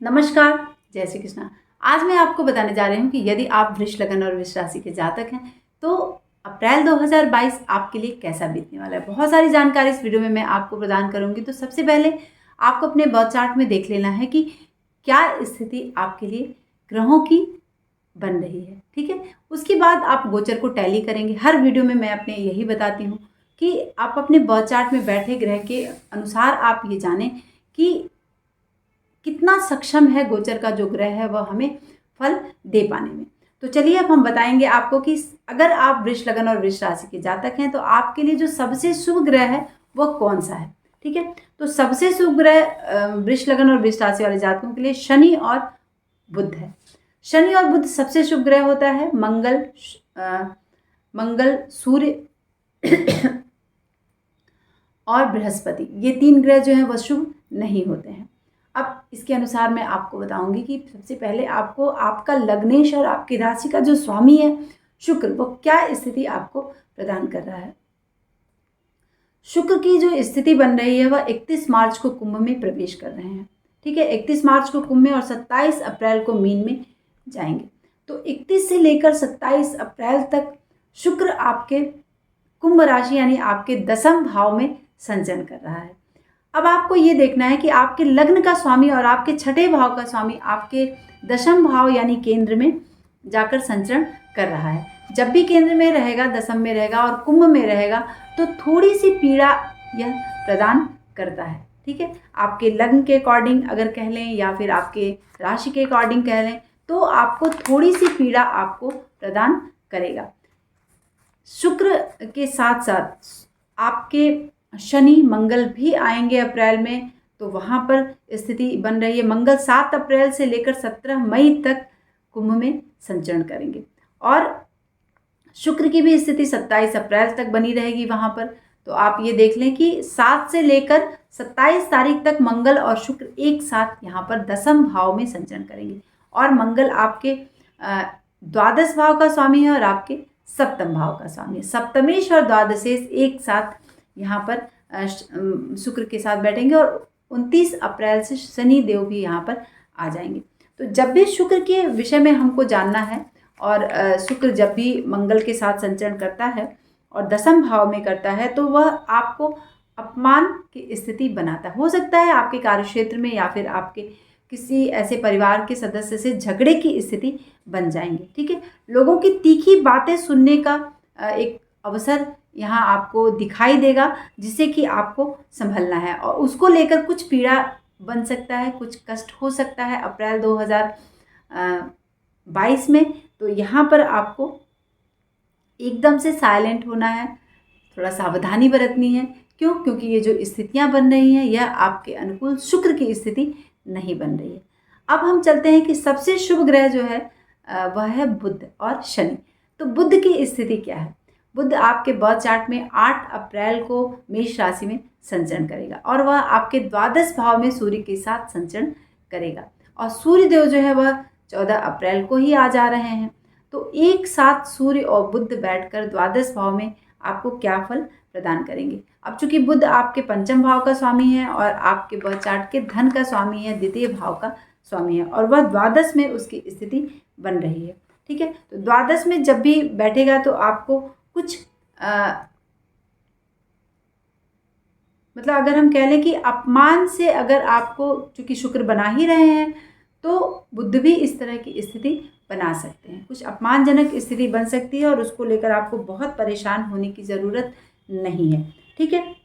नमस्कार, जय श्री कृष्णा। आज मैं आपको बताने जा रही हूँ कि यदि आप वृष लगन और वृष राशि के जातक हैं तो अप्रैल 2022 आपके लिए कैसा बीतने वाला है। बहुत सारी जानकारी इस वीडियो में मैं आपको प्रदान करूँगी। तो सबसे पहले आपको अपने बर्थ चार्ट में देख लेना है कि क्या स्थिति आपके लिए ग्रहों की बन रही है, ठीक है। उसके बाद आप गोचर को टैली करेंगे। हर वीडियो में मैं अपने यही बताती हूँ कि आप अपने बर्थ चार्ट में बैठे ग्रह के अनुसार आप ये जानें कि कितना सक्षम है गोचर का जो ग्रह है वह हमें फल दे पाने में। तो चलिए अब हम बताएंगे आपको कि अगर आप वृष लगन और वृष राशि के जातक हैं तो आपके लिए जो सबसे शुभ ग्रह है वह कौन सा है, ठीक है। तो सबसे शुभ ग्रह वृष लगन और वृष राशि वाले जातकों के लिए शनि और बुध है। शनि और बुध सबसे शुभ ग्रह होता है। मंगल, सूर्य और बृहस्पति, ये तीन ग्रह जो हैं वह शुभ नहीं होते हैं। अब इसके अनुसार मैं आपको बताऊंगी कि सबसे पहले आपको आपका लग्नेश और आपकी राशि का जो स्वामी है शुक्र, वो क्या स्थिति आपको प्रदान कर रहा है। शुक्र की जो स्थिति बन रही है वह 31 मार्च को कुंभ में प्रवेश कर रहे हैं, ठीक है। 31 मार्च को कुंभ में और 27 अप्रैल को मीन में जाएंगे। तो 31 से लेकर 27 अप्रैल तक शुक्र आपके कुंभ राशि यानी आपके दसम भाव में संचरण कर रहा है। अब आपको ये देखना है कि आपके लग्न का स्वामी और आपके छठे भाव का स्वामी आपके दशम भाव यानी केंद्र में जाकर संचरण कर रहा है। जब भी केंद्र में रहेगा, दशम में रहेगा और कुंभ में रहेगा तो थोड़ी सी पीड़ा यह प्रदान करता है, ठीक है। आपके लग्न के अकॉर्डिंग अगर कह लें या फिर आपके राशि के अकॉर्डिंग कह लें तो आपको थोड़ी सी पीड़ा आपको प्रदान करेगा। शुक्र के साथ साथ आपके शनि मंगल भी आएंगे अप्रैल में, तो वहाँ पर स्थिति बन रही है। मंगल 7 अप्रैल से लेकर 17 मई तक कुंभ में संचरण करेंगे और शुक्र की भी स्थिति 27 अप्रैल तक बनी रहेगी वहाँ पर। तो आप ये देख लें कि 7 से लेकर 27 तारीख तक मंगल और शुक्र एक साथ यहाँ पर दसम भाव में संचरण करेंगे और मंगल आपके द्वादश भाव का स्वामी है और आपके सप्तम भाव का स्वामी है। सप्तमेश और द्वादशेश एक साथ यहाँ पर शुक्र के साथ बैठेंगे और 29 अप्रैल से शनि देव भी यहाँ पर आ जाएंगे। तो जब भी शुक्र के विषय में हमको जानना है और शुक्र जब भी मंगल के साथ संचरण करता है और दसम भाव में करता है तो वह आपको अपमान की स्थिति बनाता है। हो सकता है आपके कार्यक्षेत्र में या फिर आपके किसी ऐसे परिवार के सदस्य से झगड़े की स्थिति बन जाएंगे, ठीक है। लोगों की तीखी बातें सुनने का एक अवसर यहाँ आपको दिखाई देगा जिससे कि आपको संभलना है और उसको लेकर कुछ पीड़ा बन सकता है, कुछ कष्ट हो सकता है अप्रैल 2022 में। तो यहाँ पर आपको एकदम से साइलेंट होना है, थोड़ा सावधानी बरतनी है। क्यों? क्योंकि ये जो स्थितियाँ बन रही हैं यह आपके अनुकूल शुक्र की स्थिति नहीं बन रही है। अब हम चलते हैं कि सबसे शुभ ग्रह जो है वह है बुध और शनि। तो बुध की स्थिति क्या है। बुध आपके बर्थ चार्ट में 8 अप्रैल को मेष राशि में संचरण करेगा और वह आपके द्वादश भाव में सूर्य के साथ संचरण करेगा और सूर्य देव जो है वह 14 अप्रैल को ही आ जा रहे हैं। तो एक साथ सूर्य और बुध बैठकर द्वादश भाव में आपको क्या फल प्रदान करेंगे। अब चूंकि बुध आपके पंचम भाव का स्वामी है और आपके बर्थ चार्ट के धन का स्वामी है, द्वितीय भाव का स्वामी है और वह द्वादश में उसकी स्थिति बन रही है, ठीक है। तो द्वादश में जब भी बैठेगा तो आपको कुछ मतलब अगर हम कह लें कि अपमान से अगर आपको, चूंकि शुक्र बना ही रहे हैं तो बुध भी इस तरह की स्थिति बना सकते हैं। कुछ अपमानजनक स्थिति बन सकती है और उसको लेकर आपको बहुत परेशान होने की ज़रूरत नहीं है, ठीक है।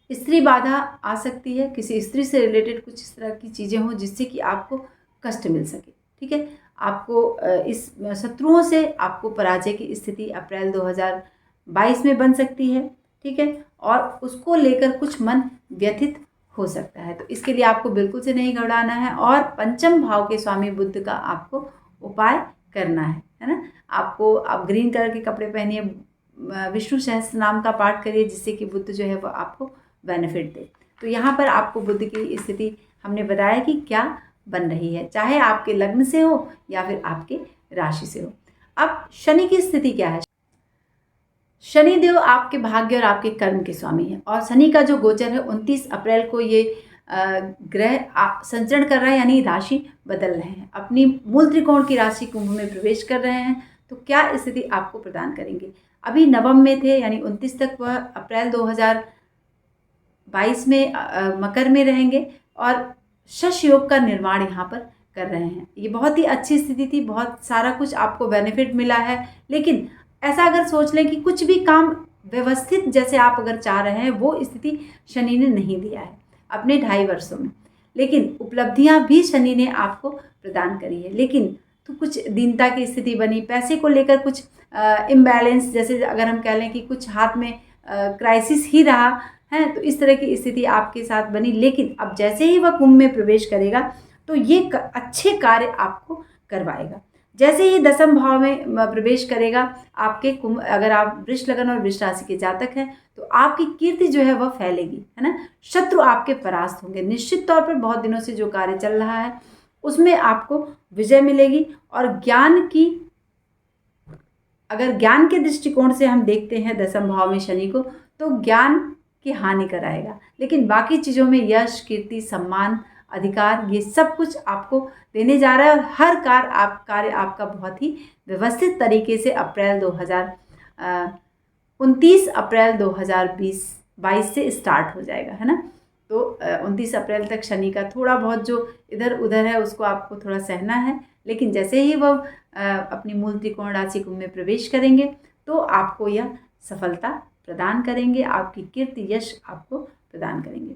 स्त्री बाधा आ सकती है, किसी स्त्री से रिलेटेड कुछ इस तरह की चीज़ें हों जिससे कि आपको कष्ट मिल सके, ठीक है। आपको इस शत्रुओं से आपको पराजय की स्थिति अप्रैल 2022 में बन सकती है, ठीक है। और उसको लेकर कुछ मन व्यथित हो सकता है। तो इसके लिए आपको बिल्कुल से नहीं घबराना है और पंचम भाव के स्वामी बुध का आपको उपाय करना है ना। आप ग्रीन कलर के कपड़े पहनिए, विष्णु सहस्त्र नाम का पाठ करिए जिससे कि बुध जो है वो आपको बेनिफिट दे। तो यहाँ पर आपको बुध की स्थिति हमने बताया कि क्या बन रही है, चाहे आपके लग्न से हो या फिर आपके राशि से हो। अब शनि की स्थिति क्या है। शनिदेव आपके भाग्य और आपके कर्म के स्वामी हैं और शनि का जो गोचर है 29 अप्रैल को ये ग्रह संचरण कर रहा है, यानी राशि बदल रहे हैं, अपनी मूल त्रिकोण की राशि कुंभ में प्रवेश कर रहे हैं, तो क्या स्थिति आपको प्रदान करेंगे। अभी नवम में थे, यानी 29 तक वह अप्रैल 2022 में मकर में रहेंगे और शश योग का निर्माण यहाँ पर कर रहे हैं। ये बहुत ही अच्छी स्थिति थी, बहुत सारा कुछ आपको बेनिफिट मिला है। लेकिन ऐसा अगर सोच लें कि कुछ भी काम व्यवस्थित जैसे आप अगर चाह रहे हैं, वो स्थिति शनि ने नहीं दिया है अपने 2.5 वर्षों में। लेकिन उपलब्धियां भी शनि ने आपको प्रदान करी है, लेकिन तो कुछ दीनता की स्थिति बनी, पैसे को लेकर कुछ इम्बैलेंस, जैसे अगर हम कह लें कि कुछ हाथ में क्राइसिस ही रहा है, तो इस तरह की स्थिति आपके साथ बनी। लेकिन अब जैसे ही वह कुंभ में प्रवेश करेगा तो ये अच्छे कार्य आपको करवाएगा। जैसे ही 10वें भाव में प्रवेश करेगा आपके कुंभ, अगर आप वृष लगन और वृष राशि के जातक हैं, तो आपकी कीर्ति जो है वह फैलेगी, है ना। शत्रु आपके परास्त होंगे, निश्चित तौर पर बहुत दिनों से जो कार्य चल रहा है उसमें आपको विजय मिलेगी। और ज्ञान की, अगर ज्ञान के दृष्टिकोण से हम देखते हैं 10वें भाव में शनि को, तो ज्ञान की हानि कराएगा। लेकिन बाकी चीज़ों में यश, कीर्ति, सम्मान, अधिकार, ये सब कुछ आपको देने जा रहा है। और हर कार्य आपका बहुत ही व्यवस्थित तरीके से 29 अप्रैल 2022 से स्टार्ट हो जाएगा, है ना। तो 29 अप्रैल तक शनि का थोड़ा बहुत जो इधर उधर है उसको आपको थोड़ा सहना है। लेकिन जैसे ही वह अपनी मूल त्रिकोण राशि कुंभ में प्रवेश करेंगे तो आपको यह सफलता प्रदान करेंगे, आपकी कीर्ति, यश आपको प्रदान करेंगे।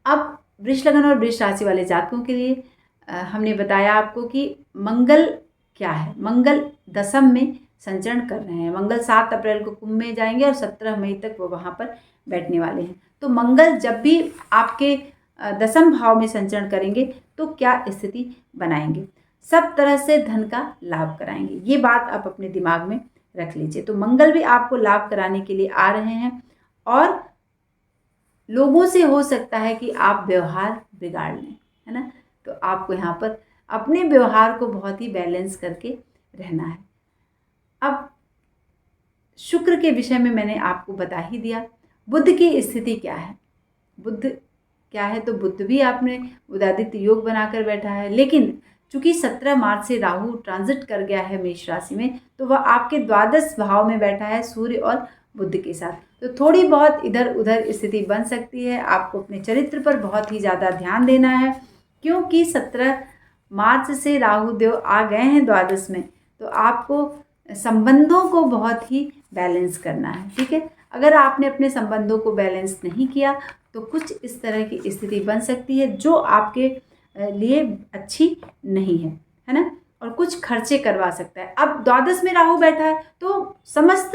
अब वृष लगन और वृष राशि वाले जातकों के लिए हमने बताया आपको कि मंगल क्या है। मंगल 10वें में संचरण कर रहे हैं। मंगल 7 अप्रैल को कुंभ में जाएंगे और 17 मई तक वो वहाँ पर बैठने वाले हैं। तो मंगल जब भी आपके 10वें भाव में संचरण करेंगे तो क्या स्थिति बनाएंगे, सब तरह से धन का लाभ कराएंगे। ये बात आप अपने दिमाग में रख लीजिए। तो मंगल भी आपको लाभ कराने के लिए आ रहे हैं और लोगों से हो सकता है कि आप व्यवहार बिगाड़ लें, है ना। तो आपको यहाँ पर अपने व्यवहार को बहुत ही बैलेंस करके रहना है। अब शुक्र के विषय में मैंने आपको बता ही दिया। बुध की स्थिति क्या है, बुध क्या है, तो बुध भी आपने उदादित्य योग बनाकर बैठा है। लेकिन चूंकि 17 मार्च से राहु ट्रांजिट कर गया है मेष राशि में, तो वह आपके 12वें भाव में बैठा है सूर्य और बुध के साथ। तो थोड़ी बहुत इधर उधर स्थिति बन सकती है। आपको अपने चरित्र पर बहुत ही ज़्यादा ध्यान देना है, क्योंकि 17 मार्च से राहु देव आ गए हैं 12 में। तो आपको संबंधों को बहुत ही बैलेंस करना है, ठीक है। अगर आपने अपने संबंधों को बैलेंस नहीं किया तो कुछ इस तरह की स्थिति बन सकती है जो आपके लिए अच्छी नहीं है ना। और कुछ खर्चे करवा सकता है। अब 12 में राहु बैठा है तो समस्त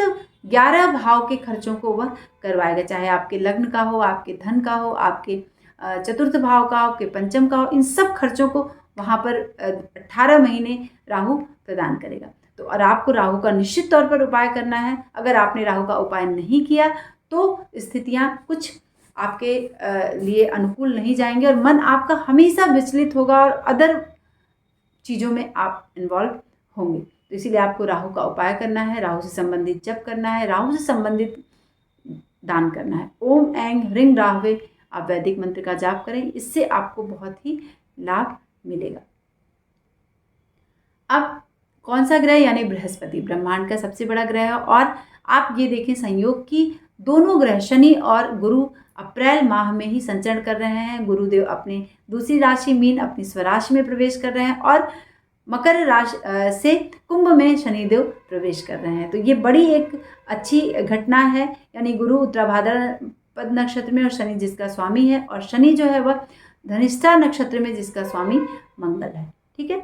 11 भाव के खर्चों को वह करवाएगा, चाहे आपके लग्न का हो, आपके धन का हो, आपके चतुर्थ भाव का हो, आपके पंचम का हो। इन सब खर्चों को वहाँ पर 18 महीने राहु प्रदान करेगा। तो और आपको राहु का निश्चित तौर पर उपाय करना है। अगर आपने राहु का उपाय नहीं किया तो स्थितियाँ कुछ आपके लिए अनुकूल नहीं जाएंगे और मन आपका हमेशा विचलित होगा और अदर चीज़ों में आप इन्वॉल्व होंगे। तो इसीलिए आपको राहु का उपाय करना है, राहु से संबंधित जप करना है, राहु से संबंधित दान करना है। ओम ऐं ह्रीं राहवे आप वैदिक मंत्र का जाप करें, इससे आपको बहुत ही लाभ मिलेगा। अब कौन सा ग्रह, यानी बृहस्पति ब्रह्मांड का सबसे बड़ा ग्रह है। और आप ये देखें संयोग की दोनों ग्रह शनि और गुरु अप्रैल माह में ही संचरण कर रहे हैं। गुरुदेव अपनी दूसरी राशि मीन अपनी स्वराशि में प्रवेश कर रहे हैं और मकर राशि से कुंभ में शनिदेव प्रवेश कर रहे हैं। तो ये बड़ी एक अच्छी घटना है। यानी गुरु उत्तराभाद्र नक्षत्र में और शनि जिसका स्वामी है, और शनि जो है वह धनिष्ठा नक्षत्र में जिसका स्वामी मंगल है, ठीक है।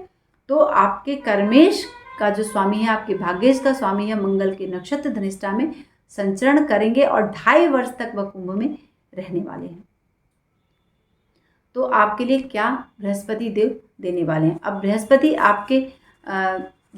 तो आपके कर्मेश का जो स्वामी है, आपके भाग्येश का स्वामी है, मंगल के नक्षत्र धनिष्ठा में संचरण करेंगे और 2.5 वर्ष तक वह कुंभ में रहने वाले हैं। तो आपके लिए क्या बृहस्पति देव देने वाले हैं। अब बृहस्पति आपके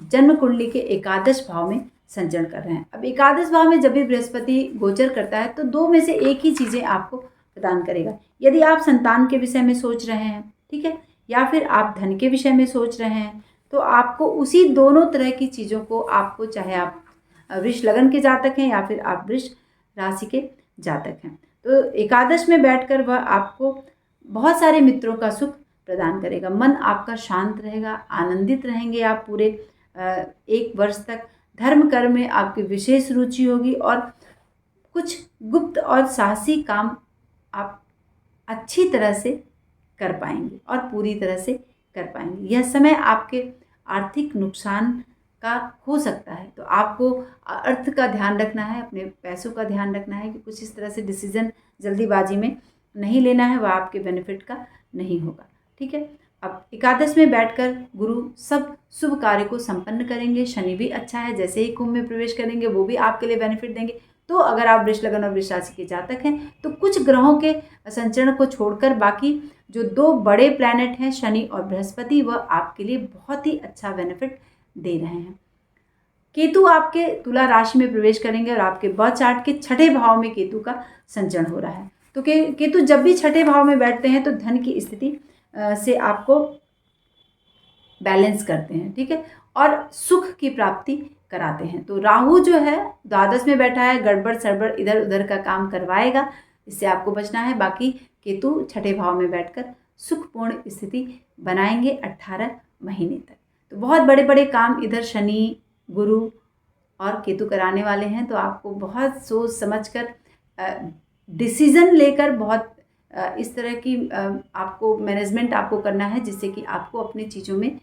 जन्म कुंडली के एकादश भाव में संचरण कर रहे हैं। अब एकादश भाव में जब भी बृहस्पति गोचर करता है तो दो में से एक ही चीज़ें आपको प्रदान करेगा। यदि आप संतान के विषय में सोच रहे हैं, ठीक है, या फिर आप धन के विषय में सोच रहे हैं, तो आपको उसी दोनों तरह की चीज़ों को आपको, चाहे आप वृष लगन के जातक हैं या फिर आप वृष राशि के जातक हैं, तो एकादश में बैठकर वह आपको बहुत सारे मित्रों का सुख प्रदान करेगा। मन आपका शांत रहेगा, आनंदित रहेंगे आप पूरे 1 वर्ष तक। धर्म कर्म में आपकी विशेष रुचि होगी और कुछ गुप्त और साहसी काम आप अच्छी तरह से कर पाएंगे और पूरी तरह से कर पाएंगे। यह समय आपके आर्थिक नुकसान का हो सकता है, तो आपको अर्थ का ध्यान रखना है, अपने पैसों का ध्यान रखना है कि कुछ इस तरह से डिसीजन जल्दीबाजी में नहीं लेना है, वह आपके बेनिफिट का नहीं होगा। ठीक है। अब एकादश में बैठकर गुरु सब शुभ कार्य को संपन्न करेंगे। शनि भी अच्छा है, जैसे ही कुंभ में प्रवेश करेंगे वो भी आपके लिए बेनिफिट देंगे। तो अगर आप वृष लगन और वृष राशि के जातक हैं तो कुछ ग्रहों के संचरण को छोड़कर बाकी जो 2 बड़े प्लैनेट हैं शनि और बृहस्पति, वह आपके लिए बहुत ही अच्छा बेनिफिट दे रहे हैं। केतु आपके तुला राशि में प्रवेश करेंगे और आपके बर्थ चार्ट के 6ठे भाव में केतु का संचरण हो रहा है। तो केतु जब भी 6ठे भाव में बैठते हैं तो धन की स्थिति से आपको बैलेंस करते हैं। ठीक है। और सुख की प्राप्ति कराते हैं। तो राहु जो है द्वादश में बैठा है, गड़बड़ सड़बड़ इधर उधर का काम करवाएगा, इससे आपको बचना है। बाकी केतु 6ठे भाव में बैठकर सुखपूर्ण स्थिति बनाएंगे 18 महीने तक। तो बहुत बड़े बड़े काम इधर शनि, गुरु और केतु कराने वाले हैं। तो आपको बहुत सोच समझकर डिसीजन लेकर बहुत इस तरह की आपको मैनेजमेंट आपको करना है, जिससे कि आपको अपनी चीज़ों में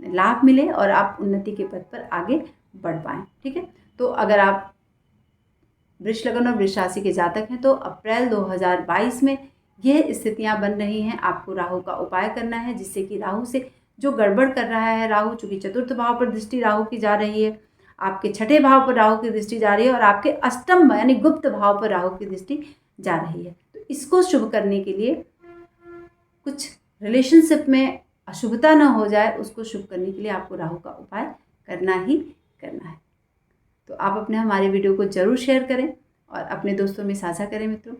लाभ मिले और आप उन्नति के पथ पर आगे बढ़ पाएँ। ठीक है। तो अगर आप वृष लगन और वृष राशि के जातक हैं तो अप्रैल 2022 में यह स्थितियां बन रही हैं। आपको राहु का उपाय करना है, जिससे कि राहु से जो गड़बड़ कर रहा है, राहु चूंकि 4th भाव पर दृष्टि राहु की जा रही है, आपके 6ठे भाव पर राहु की दृष्टि जा रही है और आपके अष्टम यानी गुप्त भाव पर राहु की दृष्टि जा रही है। तो इसको शुभ करने के लिए, कुछ रिलेशनशिप में अशुभता न हो जाए, उसको शुभ करने के लिए आपको राहु का उपाय करना ही करना है। तो आप अपने हमारे वीडियो को ज़रूर शेयर करें और अपने दोस्तों में साझा करें मित्रों।